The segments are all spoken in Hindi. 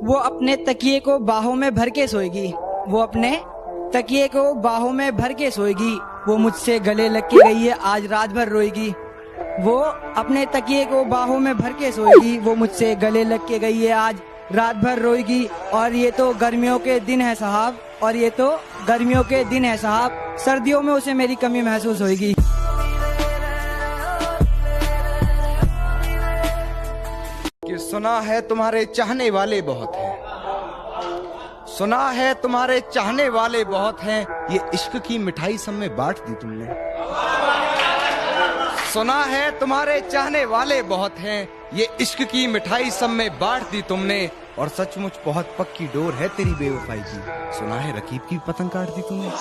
वो अपने तकिए को बाहों में भर के सोएगी, वो अपने तकिए को बाहों में भर के सोएगी। वो मुझसे गले लग के गई है, आज रात भर रोएगी। वो अपने तकिए को बाहों में भर के सोएगी, वो मुझसे गले लग के गई है, आज रात भर रोएगी। और ये तो गर्मियों के दिन है साहब, और ये तो गर्मियों के दिन है साहब, सर्दियों में उसे मेरी कमी महसूस होगी। कि सुना है तुम्हारे चाहने वाले बहुत हैं, सुना है तुम्हारे चाहने वाले बहुत हैं, ये इश्क की मिठाई सब में बांट दी तुमने। सुना है तुम्हारे चाहने वाले बहुत हैं, ये इश्क की मिठाई सब में बांट दी तुमने। और सचमुच बहुत पक्की डोर है तेरी बेवफाई की, सुना है रकीब की पतंग काट दी तुमने।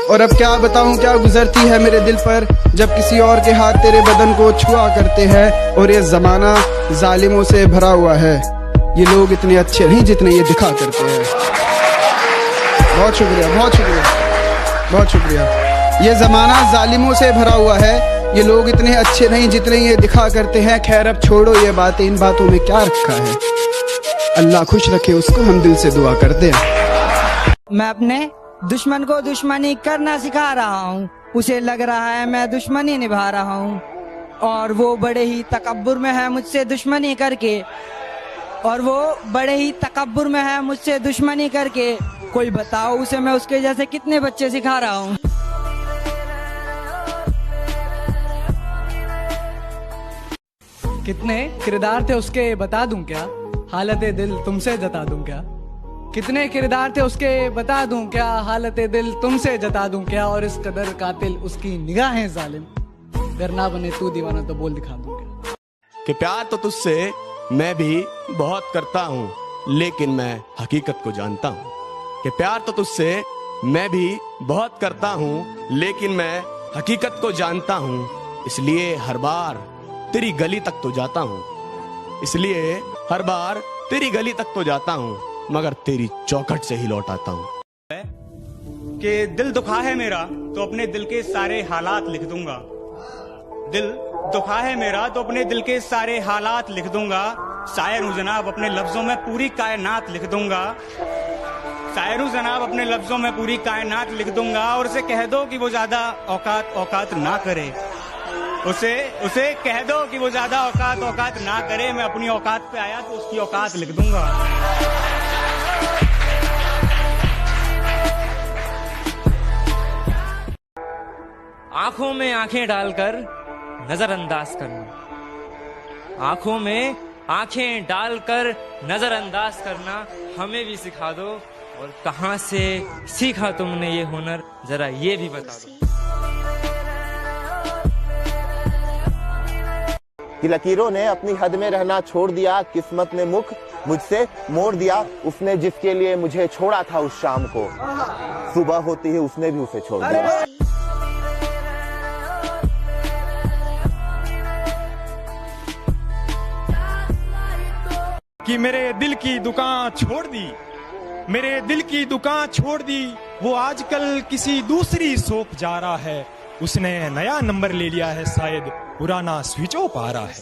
और अब क्या बताऊं क्या गुजरती है मेरे दिल पर, जब किसी और के हाथ तेरे बदन को छुआ करते हैं। और ये जमाना जालिमों से भरा हुआ है, ये लोग इतने अच्छे नहीं जितने ये दिखा करते हैं। बहुत शुक्रिया, बहुत शुक्रिया, बहुत शुक्रिया। ये जमाना जालिमों से भरा हुआ है, ये लोग इतने अच्छे नहीं जितने ये दिखा करते हैं। खैर अब छोड़ो ये बातें, इन बातों में क्या रखा है। अल्लाह खुश रखे उसको, हम दिल से दुआ करते हैं। मैं अपने दुश्मन को दुश्मनी करना सिखा रहा हूँ, उसे लग रहा है मैं दुश्मनी निभा रहा हूँ। और वो बड़े ही तकब्बुर में है मुझसे दुश्मनी करके, और वो बड़े ही तकब्बुर में है मुझसे दुश्मनी करके। कोई बताओ उसे मैं उसके जैसे कितने बच्चे सिखा रहा हूँ। कितने किरदार थे उसके बता दूं क्या, हालत दिल तुमसे जता दूं क्या। कितने किरदार थे उसके बता दूं क्या, हालत दिल तुमसे जता दूं क्या। और इस कदर कातिल उसकी निगाहें जालिम, अगर ना बने तू दीवाना तो बोल दिखा दूं क्या। कि प्यार तो तुझसे मैं भी बहुत करता हूँ, लेकिन मैं हकीकत को जानता हूँ। कि प्यार तो तुझसे मैं भी बहुत करता हूँ, लेकिन मैं हकीकत को जानता हूँ। इसलिए हर बार तेरी गली तक तो जाता हूँ, इसलिए हर बार तेरी गली तक तो जाता हूँ, मगर तेरी चौखट से ही लौट आता हूँ। कि दिल दुखा है मेरा तो अपने दिल के सारे हालात लिख दूंगा। दिल दुखा है मेरा तो अपने दिल के सारे हालात लिख दूंगा। शायर हूँ जनाब, अपने लफ्जों में पूरी कायनात लिख दूंगा। शायर हूँ जनाब, अपने लफ्जों में पूरी कायनात लिख दूंगा। और उसे कह दो कि वो ज्यादा औकात ना करे, उसे कह दो कि वो ज्यादा औकात ना करे। मैं अपनी औकात पे आया तो उसकी औकात लिख दूंगा। आंखों में आंखें डालकर नजरअंदाज करना, आंखों में आंखें डालकर नजरअंदाज करना हमें भी सिखा दो। और कहां से सीखा तुमने ये हुनर, जरा ये भी बता दो। कि लकीरों ने अपनी हद में रहना छोड़ दिया, किस्मत ने मुख मुझसे मोड़ दिया। उसने जिसके लिए मुझे छोड़ा था उस शाम को, सुबह होती ही उसने भी उसे छोड़ दिया। कि मेरे दिल की दुकान छोड़ दी, मेरे दिल की दुकान छोड़ दी। वो आजकल किसी दूसरी शॉप जा रहा है, उसने नया नंबर ले लिया है, शायद पुराना स्विच ऑफ आ रहा है।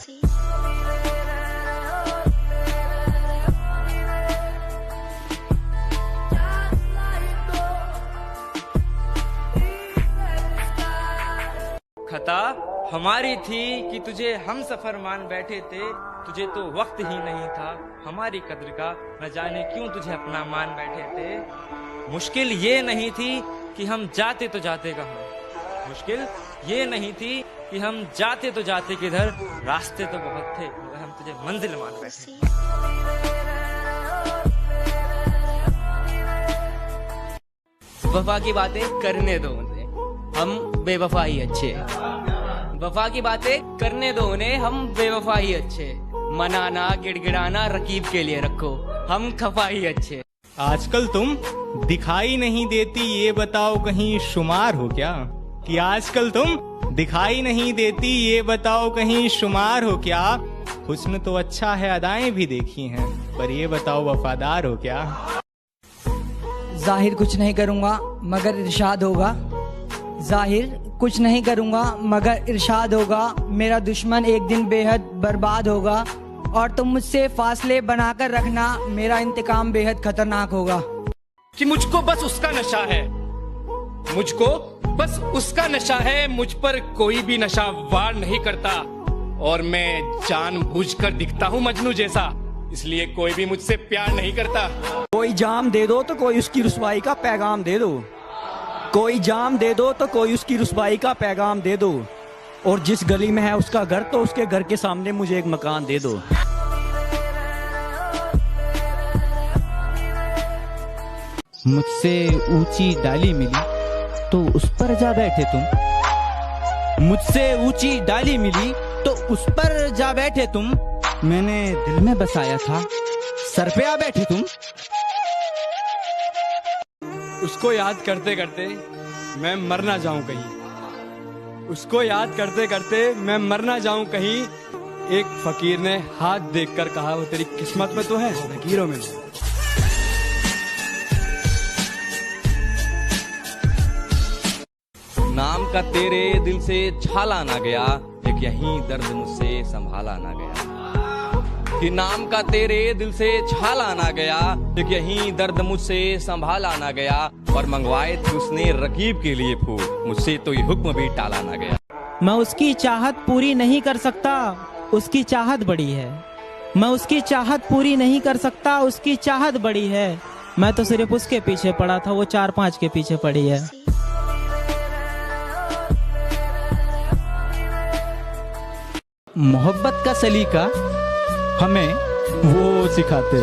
खता हमारी थी कि तुझे हम सफर मान बैठे थे, तुझे तो वक्त ही नहीं था हमारी कद्र का, न जाने क्यों तुझे अपना मान बैठे थे। मुश्किल ये नहीं थी कि हम जाते तो जाते कहाँ, मुश्किल ये नहीं थी कि हम जाते तो जाते किधर, रास्ते तो बहुत थे मगर हम तुझे मंजिल मान बैठे। वफा की बातें करने दो उन्हें, हम बेवफा ही अच्छे। वफा की बातें करने दो उन्हें, हम बेवफा ही अच्छे। मनाना गिड़गिड़ाना रकीब के लिए रखो, हम खफा ही अच्छे। आजकल तुम दिखाई नहीं देती, ये बताओ कहीं शुमार हो क्या। कि आजकल तुम दिखाई नहीं देती, ये बताओ कहीं शुमार हो क्या। हुस्न तो अच्छा है, अदाएं भी देखी हैं, पर ये बताओ वफादार हो क्या। जाहिर कुछ नहीं करूंगा मगर इरशाद होगा, जाहिर कुछ नहीं करूँगा मगर इरशाद होगा, मेरा दुश्मन एक दिन बेहद बर्बाद होगा और तुम मुझसे फासले बनाकर रखना, मेरा इंतकाम बेहद खतरनाक होगा। कि मुझको बस उसका नशा है, मुझको बस उसका नशा है, मुझ पर कोई भी नशा वार नहीं करता और मैं जानबूझकर दिखता हूँ मजनू जैसा, इसलिए कोई भी मुझसे प्यार नहीं करता। कोई जाम दे दो तो कोई उसकी रुसवाई का पैगाम दे दो, कोई जाम दे दो तो कोई उसकी रुसवाई का पैगाम दे दो, और जिस गली में है उसका घर तो उसके घर के सामने मुझे एक मकान दे दो। मुझसे ऊंची डाली मिली तो उस पर जा बैठे तुम, मुझसे ऊंची डाली मिली तो उस पर जा बैठे तुम, मैंने दिल में बसाया था सर पे आ बैठे तुम। उसको याद करते करते मैं मर ना जाऊं कहीं, उसको याद करते करते मैं मर ना जाऊं कहीं। एक फकीर ने हाथ देखकर कहा, वो तेरी किस्मत में तो है, फकीरों में नहीं। नाम का तेरे दिल से छाला ना गया, एक यही दर्द मुझसे संभाला ना गया। कि नाम का तेरे दिल से छाला ना गया, एक यही दर्द मुझसे संभाला ना गया। और मंगवाए थे उसने रकीब के लिए फूल, मुझसे तो ये हुक्म भी टाला ना गया। मैं उसकी चाहत पूरी नहीं कर सकता, उसकी चाहत बड़ी है, मैं उसकी चाहत पूरी नहीं कर सकता, उसकी चाहत बड़ी है। मैं तो सिर्फ उसके पीछे पड़ा था, वो 4-5 के पीछे पड़ी है। मोहब्बत का सलीका हमें वो सिखाते,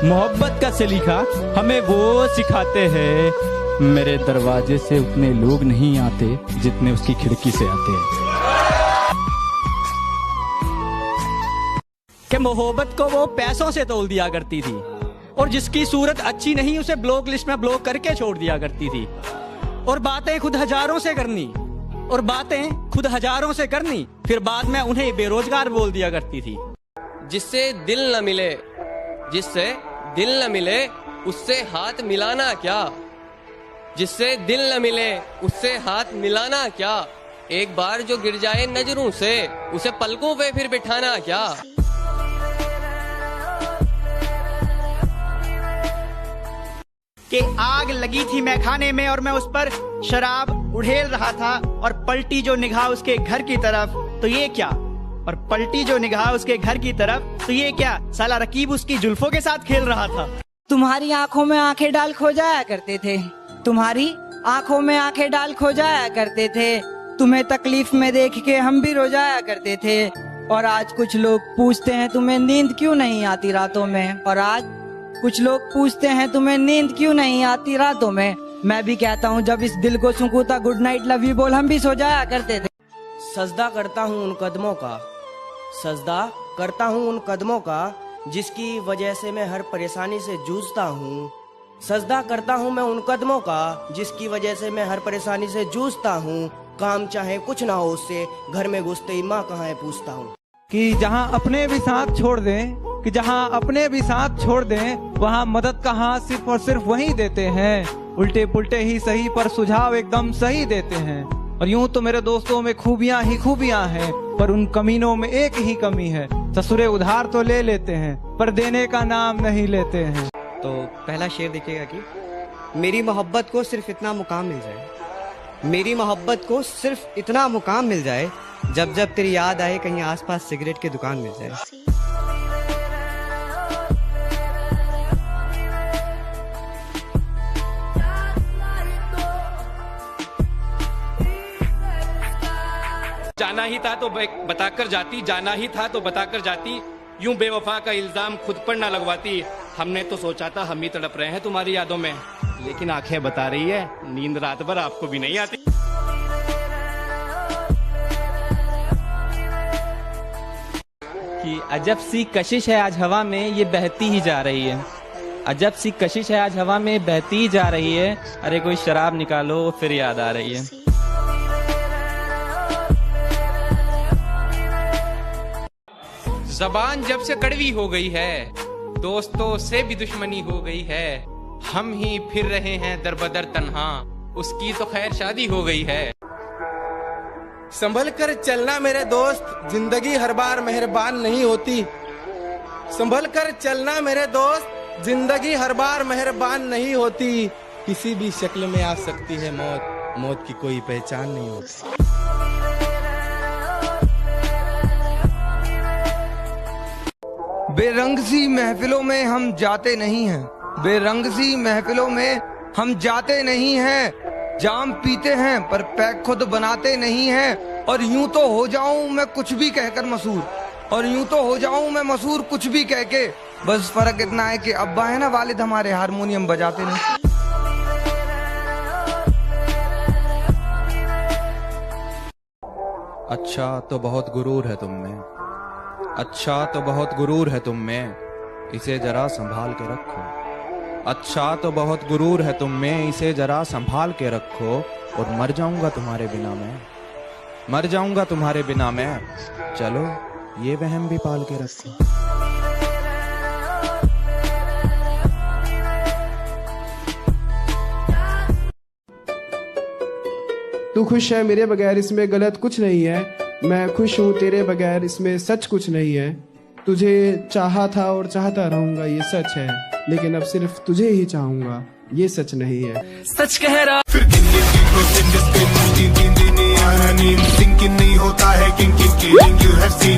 मोहब्बत का सलीका हमें वो सिखाते हैं। मेरे दरवाजे से उतने लोग नहीं आते जितने उसकी खिड़की से आते हैं। कि मोहब्बत को वो पैसों से तोल दिया करती थी, और जिसकी सूरत अच्छी नहीं उसे ब्लॉक लिस्ट में ब्लॉक करके छोड़ दिया करती थी, और बातें खुद हजारों से करनी, और बातें खुद हजारों से करनी, फिर बाद में उन्हें बेरोजगार बोल दिया करती थी। जिससे दिल न मिले, जिससे दिल न मिले उससे हाथ मिलाना क्या, जिससे दिल न मिले उससे हाथ मिलाना क्या। एक बार जो गिर जाए नजरों से उसे पलकों पे फिर बिठाना क्या। कि आग लगी थी मैखाने में और मैं उस पर शराब उड़ेल रहा था, और पलटी जो निगाह उसके घर की तरफ तो ये क्या, और पलटी जो निगाह उसके घर की तरफ तो ये क्या, साला रकीब उसकी जुल्फों के साथ खेल रहा था। तुम्हारी आंखों में आंखें डाल खो जाया करते थे, तुम्हारी आंखों में आंखें डाल खो जाया करते थे, तुम्हें तकलीफ में देख के हम भी रो जाया करते थे। और आज कुछ लोग पूछते हैं तुम्हें नींद क्यों नहीं आती रातों में, और आज कुछ लोग पूछते हैं तुम्हें नींद क्यों नहीं आती रातों में। मैं भी कहता हूँ जब इस दिल को सूंघता गुड नाइट लव यू बोल हम भी सो जाया करते थे। सजदा करता हूँ उन कदमों का, सजदा करता हूँ उन कदमों का, जिसकी वजह से मैं हर परेशानी से जूझता हूँ। सजदा करता हूँ मैं उन कदमों का, जिसकी वजह से मैं हर परेशानी से जूझता हूँ। काम चाहे कुछ ना हो उससे, घर में घुसते ही माँ कहाँ है पूछता हूँ। कि जहाँ अपने भी साथ छोड़ दें, कि जहाँ अपने भी साथ छोड़ दें, वहाँ मदद का हाथ सिर्फ और सिर्फ वही देते हैं। उल्टे पुल्टे ही सही पर सुझाव एकदम सही देते हैं। और यूं तो मेरे दोस्तों में खूबियां ही खूबियां हैं, पर उन कमीनों में एक ही कमी है, ससुरे उधार तो ले लेते हैं पर देने का नाम नहीं लेते हैं। तो पहला शेर देखिएगा कि मेरी मोहब्बत को सिर्फ इतना मुकाम मिल जाए, मेरी मोहब्बत को सिर्फ इतना मुकाम मिल जाए, जब जब तेरी याद आए कहीं आसपास सिगरेट की दुकान मिल जाए। जाना ही था तो बताकर जाती, जाना ही था तो बताकर जाती, यूं बेवफा का इल्जाम खुद पर ना लगवाती। हमने तो सोचा था हम ही तड़प रहे हैं तुम्हारी यादों में, लेकिन आंखें बता रही है नींद रात भर आपको भी नहीं आती। कि अजब सी कशिश है आज हवा में ये बहती ही जा रही है, अजब सी कशिश है आज हवा में बहती ही जा रही है। अरे कोई शराब निकालो फिर याद आ रही है। ज़बान जब से कड़वी हो गई है, दोस्तों से भी दुश्मनी हो गई है। हम ही फिर रहे हैं दर बदर तन्हा, उसकी तो खैर शादी हो गई है। संभल कर चलना मेरे दोस्त, जिंदगी हर बार मेहरबान नहीं होती। संभल कर चलना मेरे दोस्त, जिंदगी हर बार मेहरबान नहीं होती। किसी भी शक्ल में आ सकती है मौत, मौत की कोई पहचान नहीं होती। बेरंग सी महफिलों में हम जाते नहीं हैं, बेरंग सी महफिलों में हम जाते नहीं हैं। जाम पीते हैं पर पैक खुद बनाते नहीं हैं। और यूं तो हो जाऊं मैं कुछ भी कहकर मशहूर, और यूं तो हो जाऊं मैं मशहूर कुछ भी कह के। बस फर्क इतना है कि अब्बा है ना वालिद हमारे हारमोनियम बजाते नहीं। अच्छा तो बहुत गुरूर है तुम में, अच्छा तो बहुत गुरूर है तुम में, इसे जरा संभाल के रखो। अच्छा तो बहुत गुरूर है तुम में, इसे जरा संभाल के रखो। और मर जाऊंगा तुम्हारे बिना मैं, मर जाऊंगा तुम्हारे बिना मैं। चलो ये वहम भी पाल के रखो। तू खुश है मेरे बगैर, इसमें गलत कुछ नहीं है। मैं खुश हूँ तेरे बगैर, इसमें सच कुछ नहीं है। तुझे चाहा था और चाहता रहूंगा, ये सच है। लेकिन अब सिर्फ तुझे ही चाहूंगा, ये सच नहीं है। सच कह रहा नहीं होता है किंग